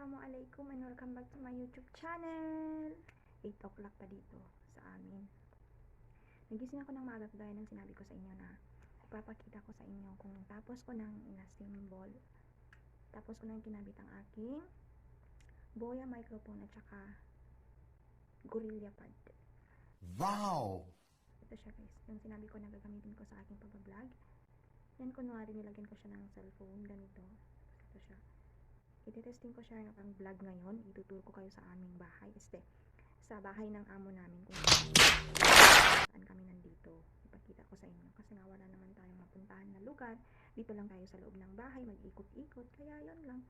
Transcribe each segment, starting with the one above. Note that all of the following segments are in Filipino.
Assalamualaikum and welcome back to my YouTube channel. 8 o'clock pa dito sa amin. Nagising ako ng maaga gaya ng sinabi ko sa inyo na ipapakita ko sa inyo kung tapos ko ng ina-symbol. Tapos ko nang kinabit ang aking Boya microphone at saka Gorilla Pad. Wow! Ito siya guys, yung sinabi ko na gagamitin ko sa aking pag-vlog. Yan, kunwari nilagyan ko siya ng cellphone, ganito. Ito siya. Ititesting ko siya ang vlog ngayon. Ituturo ko kayo sa aming bahay. Sa bahay ng amo namin. Kung saan kami nandito. Ipakita ko sa inyo. Kasi nga wala naman tayong mapuntahan na lugar. Dito lang tayo sa loob ng bahay. Mag-ikot-ikot. Kaya yun lang.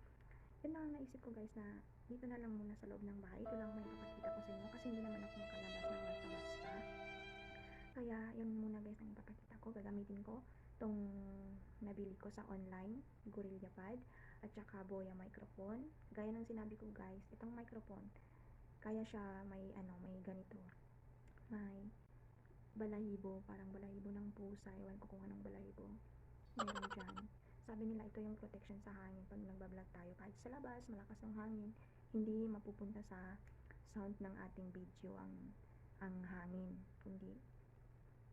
Yun lang ang naisip ko guys na dito na lang muna sa loob ng bahay. Ito lang may ipapakita ko sa inyo. Kasi hindi naman ako makalabas ng basta-basta. Kaya yun muna guys ang ipapakita ko. Gagamitin ko itong nabili ko sa online. Gorilla Pad. At saka Boya microphone. Gaya ng sinabi ko guys, itong microphone, kaya siya may ganito. May balahibo, parang balahibo ng pusa. Ewan ko kung anong balahibo. Meron dyan. Sabi nila ito yung protection sa hangin. Pag nagbablog tayo, kahit sa labas, malakas ng hangin, hindi mapupunta sa sound ng ating video ang hangin. Kundi,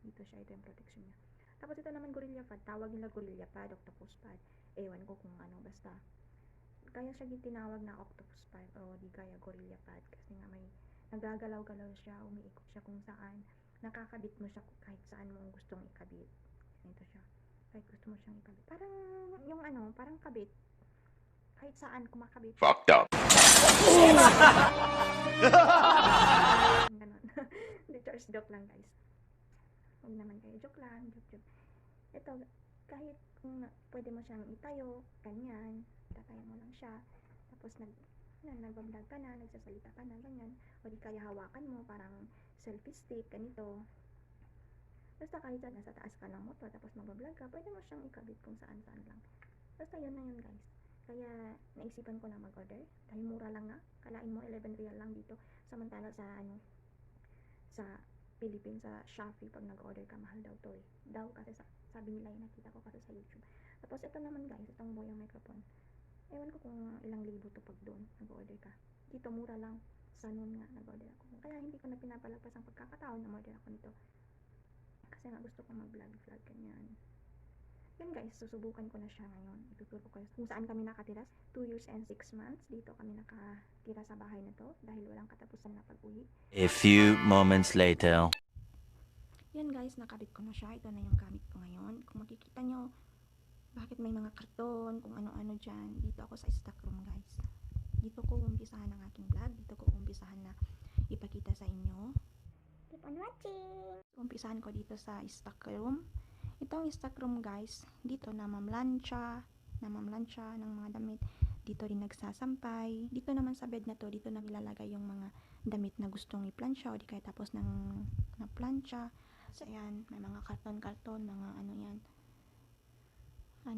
dito siya, ito yung protection niya. Tapos ito naman Gorilla Pad, tawag nila Gorilla Pad, Octopus Pad. Ewan ko kung ano, basta. Kaya siya tinawag na Octopus Pad o di kaya Gorilla Pad. Kasi nga may nagagalaw-galaw siya, umiikot siya kung saan. Nakakabit mo siya kahit saan mo gustong ikabit. Ito siya. Kahit gusto mo siyang ikabit. Parang yung parang kabit. Kahit saan kumakabit. Fucked up. Ganon. Hindi, joke lang guys. Huwag naman kayo, joke lang, joke. Ito, kahit kung pwede mo siyang itayo, ganyan, tatayo mo lang siya, tapos nagbablog ka na, nagsasalita ka na, ganyan, o di kaya hawakan mo, parang selfie stick, ganito. Basta kahit nasa taas ka ng motor, tapos magbablog ka, pwede mo siyang ikabit kung saan-saan lang. Basta yun na yun guys. Kaya naisipan ko na mag-order, dahil mura lang nga, kalain mo 11 real lang dito, samantala sa Philippines, sa Shopee, pag nag-order ka, mahal daw to kasi sabi nila yung nakita ko kasi sa YouTube. Tapos ito naman guys, itong Boya microphone, ewan ko kung ilang libo to pag doon nag-order ka. Dito mura lang, sa noon nga nag-order ako, kaya hindi ko na pinapalagpas ang pagkakataon na order ako nito kasi nga gusto ko mag-vlog ganyan. Yun guys, susubukan ko na siya ngayon. Ituturo ko kung saan kami nakatira. 2 years and 6 months dito kami nakatira sa bahay na to dahil walang katapusan na pag-uwi. A few moments later. Yan guys, nakabit ko na siya. Ito na yung gamit ko ngayon. Kung makikita nyo, bakit may mga karton, kung ano-ano dyan. Dito ako sa stock room guys. Dito ko umpisahan ang aking vlog. Dito ko umpisahan na ipakita sa inyo. Keep on watching! Umpisahan ko dito sa stock room. Itong stock room guys, dito namamlansya ng mga damit. Dito rin nagsasampay. Dito naman sa bed na to, dito naglalagay yung mga damit na gustong i-plansya o di kaya tapos ng plansya. So ayan, may mga karton-karton, mga yan.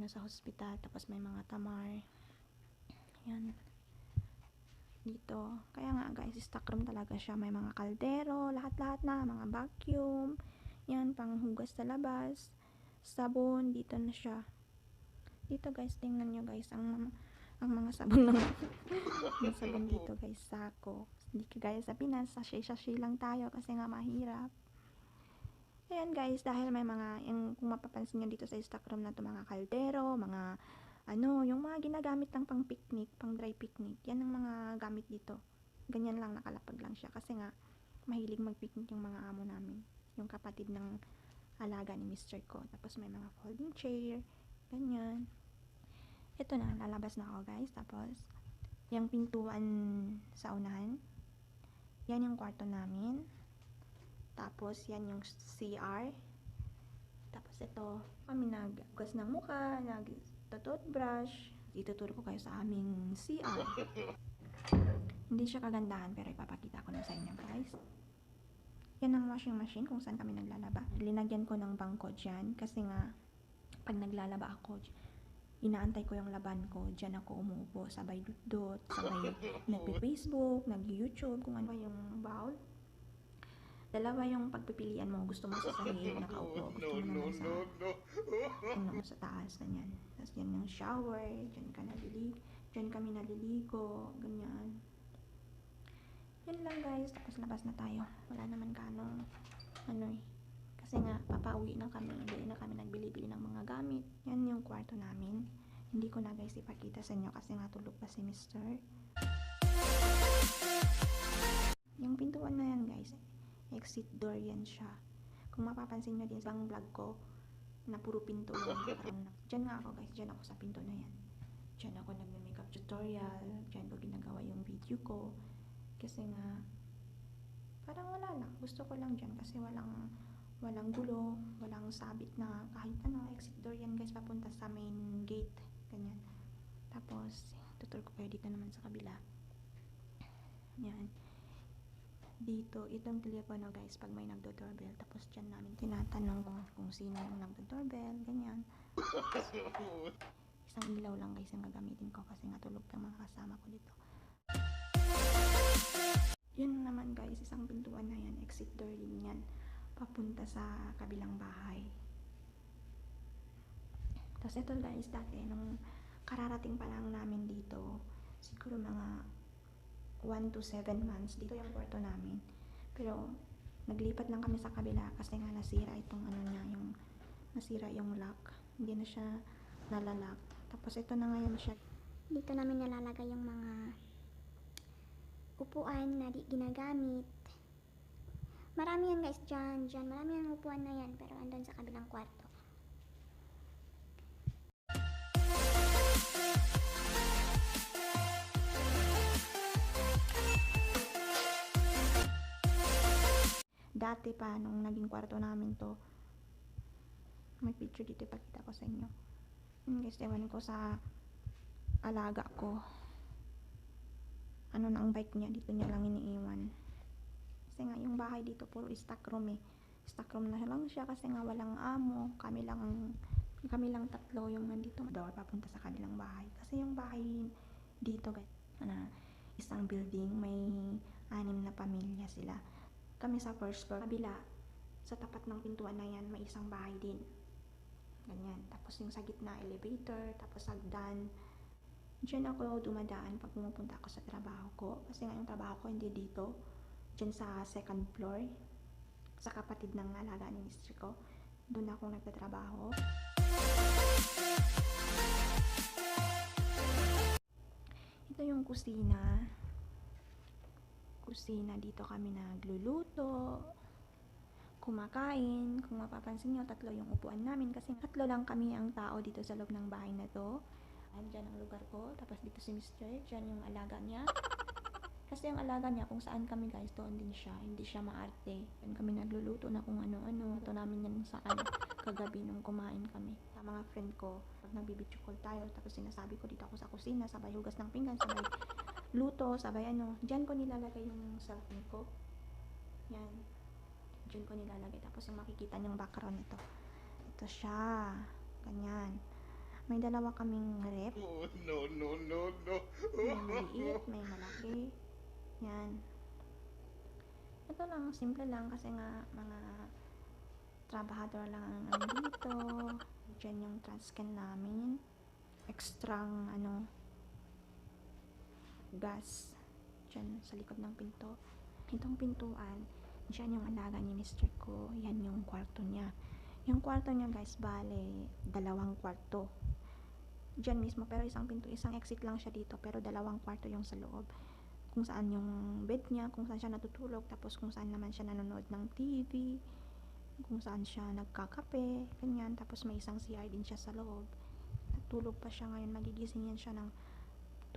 Sa hospital, tapos may mga tamar. Yan. Dito. Kaya nga guys, stock room talaga siya. May mga kaldero, lahat-lahat na, mga vacuum. Yan, panghugas sa labas. Sabon, dito na siya. Dito guys, tingnan nyo guys, ang mga sabon ng yung sabon dito guys, sako. Hindi kagaya sa Pinas, sachet lang tayo kasi nga mahirap. Ayan guys, dahil may mga, kung mapapansin nyo dito sa stock room na to, mga kaldero, mga yung mga ginagamit ng pang picnic, pang dry picnic, yan ang mga gamit dito. Ganyan lang, nakalapag lang siya kasi nga mahilig mag-picnic yung mga amo namin, yung kapatid ng alaga ni Mr. ko. Tapos may mga folding chair, ganyan. Ito na, lalabas na ako guys. Tapos yung pintuan sa unahan, yan yung kwarto namin. Tapos yan yung CR. Tapos ito, kami naghugas ng mukha, nag-toothbrush. Ituturo ko kayo sa aming CR. Hindi siya kagandahan pero ipapakita ko na sa inyo guys. Yan ang washing machine kung saan kami naglalaba. Linagyan ko ng bangko dyan kasi nga pag naglalaba ako, inaantay ko yung laban ko. Dyan ako umuupo, sabay dudot, sabay nagpi-Facebook, nag-YouTube, kung ano yung bowl. Dalawa yung pagpipilian mo. Gusto mo sa sahig, nakaupo. Gusto mo naman sa taas, ganyan. Tapos yan yung shower, dyan ka nalilig. Diyan kami naliligo, ganyan. Yun lang guys, tapos labas na tayo. Wala naman kanong kasi nga papauwi na kami, hindi na kami nagbili-bili ng mga gamit. Yan yung kwarto namin. Hindi ko na guys ipakita sa inyo kasi nga tulog pa si Mr. Yung pintuan na yan guys, exit door yan siya. Kung mapapansin nyo din sa vlog ko, na puro pinto yung Diyan nga ako guys, diyan ako sa pinto na yan. Diyan ako nagme-makeup tutorial, diyan ko ginagawa yung video ko. Kasi nga, parang wala lang. Gusto ko lang dyan kasi walang gulo, walang sabit na kahit ano. Exit door yan guys, papunta sa main gate. Ganyan. Tapos, tutur ko kayo dito naman sa kabila. Yan. Dito, itong telepono guys, pag may nagdo-doorbell. Tapos dyan namin tinatanong kung sino yung nagdo-doorbell. Ganyan. Isang ilaw lang guys yung gagamitin ko kasi nga tulog yung mga kasama ko dito. Yun naman guys, isang pintuan na yan, exit door din yan, papunta sa kabilang bahay. Tapos ito guys, dati nung kararating pa lang namin dito, siguro mga 1 to 7 months, dito yung kwarto namin. Pero naglipat lang kami sa kabila kasi nga nasira itong nasira yung lock. Hindi na siya nalalock. Tapos ito na ngayon siya. Dito namin nalalagay yung mga upuan na di ginagamit. Marami yan guys dyan. Marami yung upuan na yan pero andun sa kabilang kwarto. Dati pa, nung naging kwarto namin to, may picture dito, ipakita ko sa inyo. Yun guys, ewan ko sa alaga ko. Ano na ang bike niya, dito niya lang iniiwan. Kasi nga yung bahay dito puro stock room eh. Stock room na lang siya kasi nga walang amo. Kami lang tatlo yung nandito. Door papunta sa kabilang bahay. Kasi yung bahay dito guys, isang building, may 6 na pamilya sila. Kami sa first floor, kabila, sa tapat ng pintuan na yan, may isang bahay din. Ganyan. Tapos yung sa gitna, elevator, tapos hagdan. Diyan ako dumadaan pag pumupunta ako sa trabaho ko. Kasi nga yung trabaho ko hindi dito. Diyan sa second floor. Sa kapatid ng alaga ni mister ko. Doon ako nagtatrabaho. Ito yung kusina. Dito kami nagluluto, kumakain. Kung mapapansin nyo, 3 yung upuan namin kasi 3 lang kami ang tao dito sa loob ng bahay na to. Andyan ang lugar ko, tapos dito si Mr. Diyan yung alaga niya. Kasi yung alaga niya, kung saan kami guys, doon din siya. Hindi siya maarte. Doon kami nagluluto na kung ano-ano. Ito namin yan saan kagabi nung kumain kami. Sa mga friend ko, pag nagbibideo call tayo, tapos sinasabi ko dito ako sa kusina, sabay hugas ng pinggan, sabay luto, sabay diyan ko nilalagay yung cellphone ko. Yan. Diyan ko nilalagay. Tapos yung makikita niyong background nito. Ito siya. Ganyan. May 2 kaming rep. Oh, no, no, no, no. May maliit, may malaki. Yan. Ito lang, simple lang kasi nga mga trabahador lang ang dito. Diyan yung trash can namin. Extrang gas. Diyan sa likod ng pinto. Itong pintuan, diyan yung alaga ni mister ko. Yan yung kwarto niya. Yung kwarto niya guys, bale 2 kwarto. Diyan mismo, pero isang pinto, isang exit lang siya dito, pero 2 kwarto yung sa loob. Kung saan yung bed niya, kung saan siya natutulog, tapos kung saan naman siya nanonood ng TV, kung saan siya nagkakape, ganyan. Tapos may isang CR din siya sa loob. Natulog pa siya ngayon, magigising yan siya ng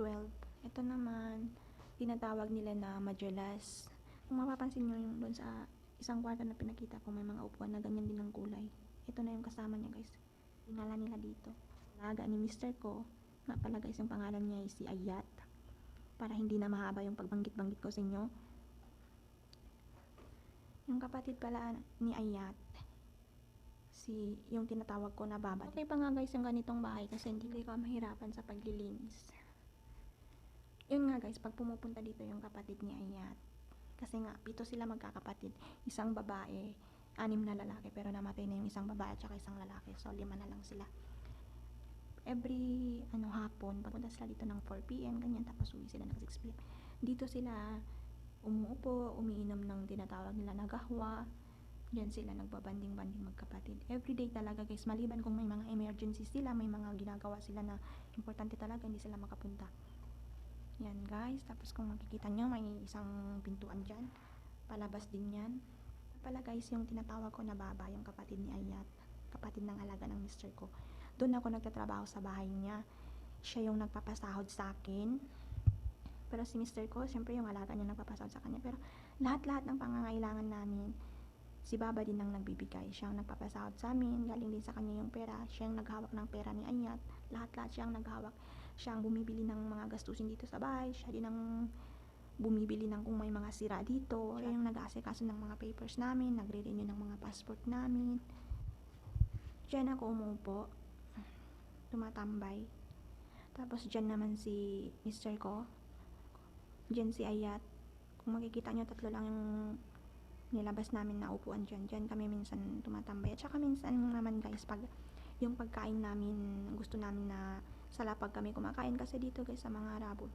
12. Ito naman, tinatawag nila na madulas. Kung mapapansin nyo yung doon sa isang kwarto na pinakita ko, may mga upuan na ganyan din ng kulay. Ito na yung kasama niya guys. Tingala nila dito. Alaga ni mister ko, nga pala guys, yung pangalan niya ay si Ayat. Para hindi na mahaba yung pagbanggit-banggit ko sa inyo. Yung kapatid pala ni Ayat, yung tinatawag ko na baba. Okay pa nga guys yung ganitong bahay kasi hindi ka mahirapan sa paglilinis. Yun nga guys, pag pumupunta dito yung kapatid ni Ayat, kasi nga 7 sila magkakapatid, isang babae, 6 na lalaki, pero namatay na yung isang babae at saka isang lalaki, so 5 na lang sila. every hapon, papunta sila dito ng 4 PM, ganyan, tapos uwi sila ng 6 PM. Dito sila umuupo, umiinom ng tinatawag nila na gahwa. Diyan sila nagbabanding-banding magkapatid. Everyday talaga guys, maliban kung may mga emergency sila, may mga ginagawa sila na importante talaga, hindi sila makapunta. Yan guys, tapos kung makikita nyo, may isang pintuan dyan. Palabas din yan. Pala guys, yung tinatawag ko na baba, yung kapatid ni Ayat, kapatid ng alaga ng mister ko. Doon ako nagtatrabaho sa bahay niya. Siya yung nagpapasahod sa akin. Pero si mister ko, syempre yung alaga niya nagpapasahod sa kanya. Pero lahat-lahat ng pangangailangan namin, si Baba din ang nagbibigay. Siya ang nagpapasahod sa amin, galing din sa kanya yung pera. Siya ang naghawak ng pera ni Ayat. Lahat-lahat siya ang naghawak. Siya ang bumibili ng mga gastusin dito sa bahay. Siya din ang bumibili ng kung may mga sira dito. Siya yung nag-aasikaso ng mga papers namin, nagre-renew ng mga passport namin. Diyan ako umupo, tumatambay. Tapos diyan naman si mister ko. Diyan si Ayat. Kung makikita nyo, 3 lang yung nilabas namin na upuan dyan. Dyan kami minsan tumatambay. At saka minsan naman guys, pag yung pagkain namin, gusto namin na sa lapag kami kumakain. Kasi dito guys, sa mga Arabo,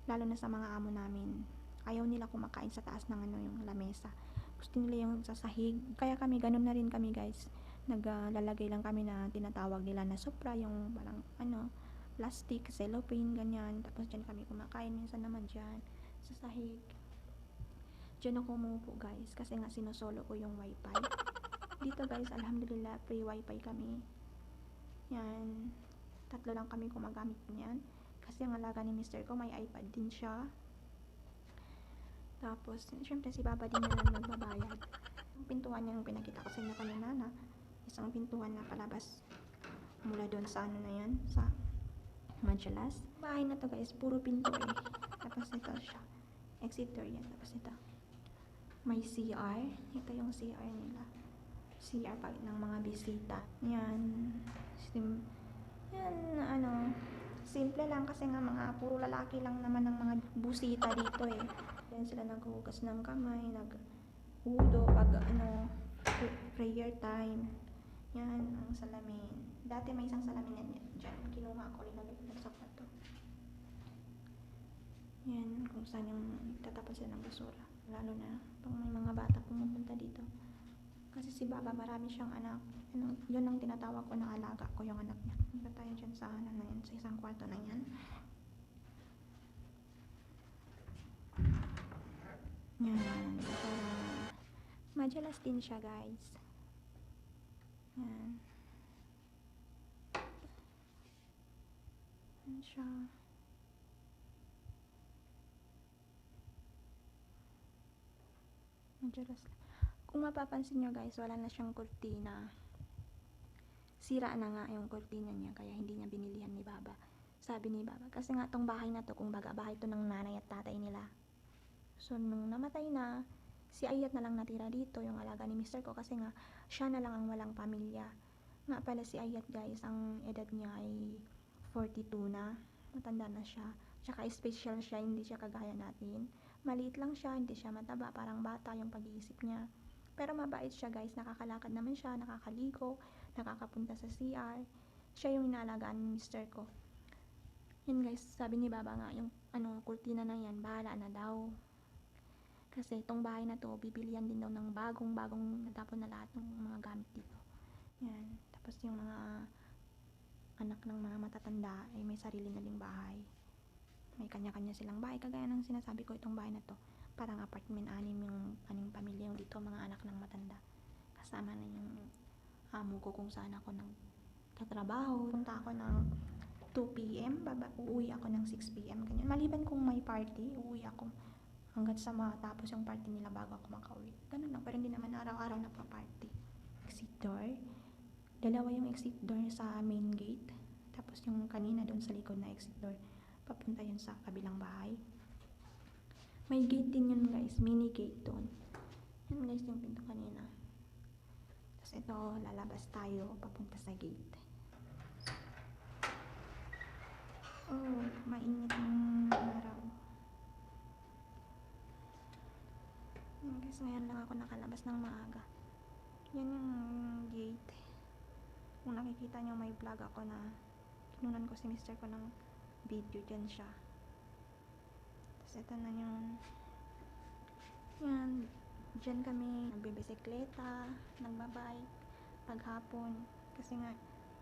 lalo na sa mga amo namin, ayaw nila kumakain sa taas ng yung lamesa. Gusto nila yung sa sahig. Kaya kami, ganun na rin kami guys. Naglalagay lang kami na tinatawag nila na supra, yung parang plastic, cellophane, ganyan. Tapos dyan kami kumakain. Minsan naman dyan, sa sahig. Diyan ako umupo guys, kasi nga sinosolo ko yung wifi. Dito guys, alhamdulillah, free wifi kami. Yan, 3 lang kami gumagamit niyan. Kasi ang alaga ni mister ko, may iPad din siya. Tapos, syempre si Baba din na lang nagbabayad. Yung pintuan niya yung pinakita ko sa inyo kanina na isang pintuan na palabas mula doon sa na yan, sa Majalas. Bahay na to guys, puro pinto eh. Tapos ito siya, exit door yan. Tapos ito, may CR. Ito yung CR nila. CR pag ng mga bisita. Yan. Yan, simple lang kasi nga mga puro lalaki lang naman ng mga busita dito eh. Yan sila naghuhugas ng kamay, naghudo pag prayer time. Yan, ang salamin. Dati may isang salamin yan dyan. Kinuha ko, linagay ko sa kwarto. Yan, kung saan yung tatapon sila ng basura. Lalo na pag may mga bata pumupunta dito. Kasi si Baba, marami siyang anak. Yun ang tinatawag ko na alaga ko, yung anak niya. Punta tayo dyan sa na yan, sa isang kwarto na yan. Yan, para majalas din siya guys. Yan. Yan siya. Majalas lang. Kung mapapansin nyo guys, wala na siyang kurtina. Sira na nga yung kurtina niya, kaya hindi niya binilihan ni Baba. Sabi ni Baba, kasi nga tong bahay na to, kung baga bahay to ng nanay at tatay nila. So nung namatay na, si Ayat na lang natira dito, yung alaga ni mister ko, kasi nga siya na lang ang walang pamilya. Nga pala si Ayat guys, ang edad niya ay 42 na. Matanda na siya. Tsaka special siya, hindi siya kagaya natin. Maliit lang siya, hindi siya mataba, parang bata yung pag-iisip niya. Pero mabait siya guys, nakakalakad naman siya, nakakaligo, nakakapunta sa CR. Siya yung inaalagaan ni mister ko. Yun guys, sabi ni Baba nga, yung kurtina na yan, bahala na daw. Kasi itong bahay na to, bibilihan din daw ng bagong natapon na lahat ng mga gamit dito. Yan, tapos yung mga anak ng mga matatanda ay may sarili na ding bahay. May kanya-kanya silang bahay, kagaya ng sinasabi ko, itong bahay na to parang apartment, 6 pamilya yung dito, mga anak ng matanda. Kasama na yung amo ko kung saan ako nagtatrabaho. Punta ako ng 2 PM, uuwi ako ng 6 PM, ganyan. Maliban kung may party, uuwi ako hanggang sa matapos yung party nila bago ako makauwi. Ganun lang, pero hindi naman araw-araw na pa-party. Exit door, 2 yung exit door sa main gate, tapos yung kanina doon sa likod na exit door, papunta yun sa kabilang bahay. May gate din yun guys, mini gate doon. Yun guys yung pinto kanina. Tapos ito, lalabas tayo papunta sa gate. Oh, mainit ng araw. Yun guys, ngayon lang ako nakalabas ng maaga. Yan yung gate. Kung nakikita nyo, may vlog ako na kinunan ko si mister ko ng video, dyan siya. Tapos ito na yun. Yan, dyan kami nagbibisikleta, nagbabike paghapon. Kasi nga,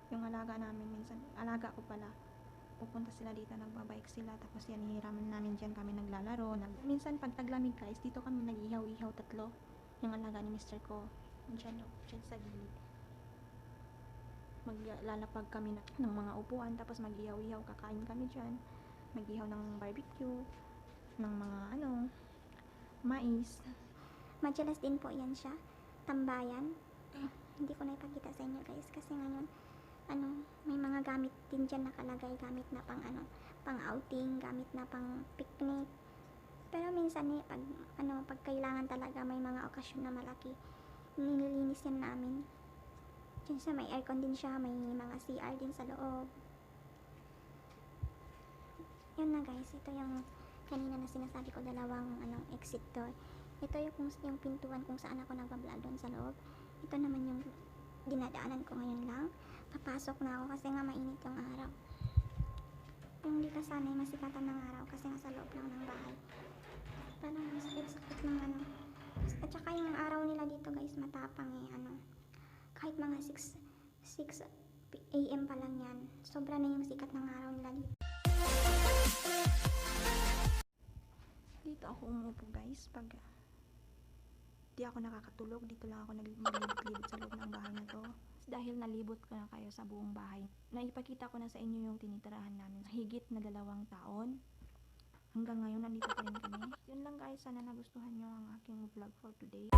yung alaga namin minsan, alaga ko pala, pupunta sila dito, nagbabike sila, tapos yan, hihiraman namin dyan kami naglalaro. Minsan pag taglamig guys, dito kami nag-ihaw-ihaw tatlo, yung alaga ni mister ko. Dyan sa gilid. Maglalapag kami ng mga upuan, tapos mag-ihaw-ihaw, kakain kami dyan. Mag-ihaw ng barbecue, ng mga mais. Madalas din po yan siya. Tambayan. Hindi ko na ipakita sa inyo guys kasi ngayon may mga gamit din dyan nakalagay, gamit na pang outing, gamit na pang picnic. Pero minsan pag kailangan talaga, may mga okasyon na malaki, nililinis yan namin. Diyan siya, may aircon din siya, may mga CR din sa loob. Yun na guys, ito yung kanina na sinasabi ko, dalawang exit door. Ito yung pintuan kung saan ako nagpa-vlog doon sa loob. Ito naman yung dinadaanan ko ngayon lang. Papasok na ako kasi nga mainit yung araw. Yung hindi ka sanay masikatan ng araw kasi nga sa loob lang ng bahay. Parang sakit-sakit ng At saka yung araw nila dito guys, matapang kahit mga 6 AM pa lang yan. Sobra na yung sikat ng araw nila dito. Dito ako umupo guys, pag di ako nakakatulog, dito lang ako maglibot-libot sa loob ng bahay na to. Dahil nalibot ko na kayo sa buong bahay, naipakita ko na sa inyo yung tinitirahan namin. Higit na 2 taon. Hanggang ngayon, nandito pa rin kami. Yun lang guys, sana nagustuhan nyo ang aking vlog for today.